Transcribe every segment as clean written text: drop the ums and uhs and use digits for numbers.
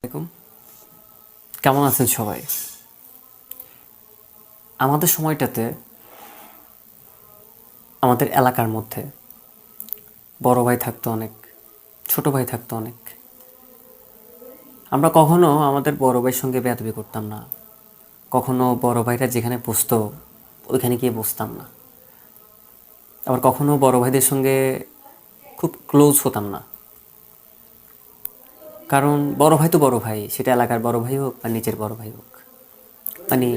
আসসালামাইকুম। কেমন আছেন সবাই? আমাদের সময়টাতে আমাদের এলাকার মধ্যে বড় ভাই থাকতো অনেক, ছোট ভাই থাকতো অনেক। আমরা কখনো আমাদের বড় ভাইয়ের সঙ্গে বেয়াদবি করতাম না, কখনো বড় ভাইরা যেখানে বসতো ওইখানে গিয়ে বসতাম না, আবার কখনো বড় ভাইদের সঙ্গে খুব ক্লোজ হতাম না। কারণ বড় ভাই তো বড় ভাই, সেটা এলাকার বড় ভাই হোক বা নিজের বড় ভাই হোক, মানে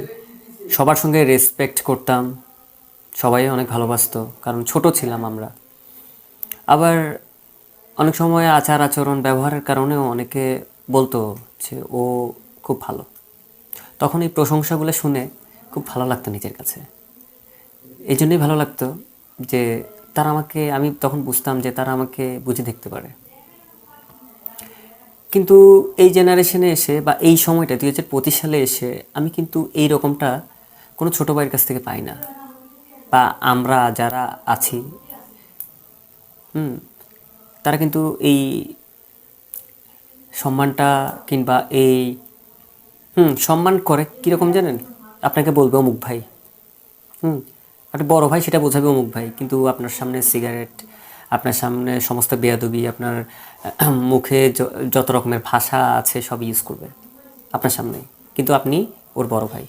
সবার সঙ্গে রেসপেক্ট করতাম, সবাই অনেক ভালোবাসতো কারণ ছোট ছিলাম আমরা। আবার অনেক সময় আচার আচরণ ব্যবহারের কারণেও অনেকে বলতো যে ও খুব ভালো। তখন এই প্রশংসাগুলো শুনে খুব ভালো লাগতো নিজের কাছে। এই জন্যই ভালো লাগতো যে আমি তখন বুঝতাম যে তারা আমাকে বুঝে দেখতে পারে। কিন্তু এই জেনারেশনে এসে বা এই সময়টা 2025 সালে এসে আমি কিন্তু এই রকমটা কোনো ছোটো ভাইয়ের কাছ থেকে পাই না। বা আমরা যারা আছি তারা কিন্তু এই সম্মানটা কিংবা এই সম্মান করে কীরকম জানেন? আপনাকে বলবে অমুক ভাই, আপনি বড় ভাই সেটা বোঝাবে অমুক ভাই, কিন্তু আপনার সামনে সিগারেট, আপনার সামনে সমস্ত বেয়াদবি, আপনার মুখে যত রকমের ভাষা আছে সব ইউজ করবে আপনার সামনে, কিন্তু আপনি ওর বড় ভাই।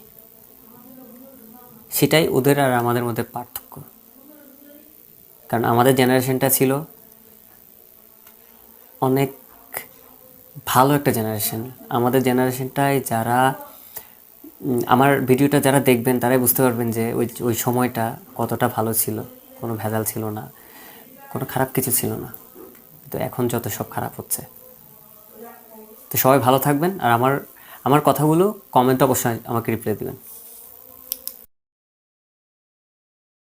সেটাই ওদের আর আমাদের মধ্যে পার্থক্য। কারণ আমাদের জেনারেশনটা ছিল অনেক ভালো একটা জেনারেশন। আমাদের জেনারেশনটায় যারা আমার ভিডিওটা যারা দেখবেন তারাই বুঝতে পারবেন যে ওই ওই সময়টা কতটা ভালো ছিল। কোনো ভেজাল ছিল না, কোনো খারাপ কিছু ছিল না। তো এখন যত সব খারাপ হচ্ছে। তো সবাই ভালো থাকবেন, আর আমার আমার কথাগুলো কমেন্ট অবশ্যই আমাকে রিপ্লাই দিবেন।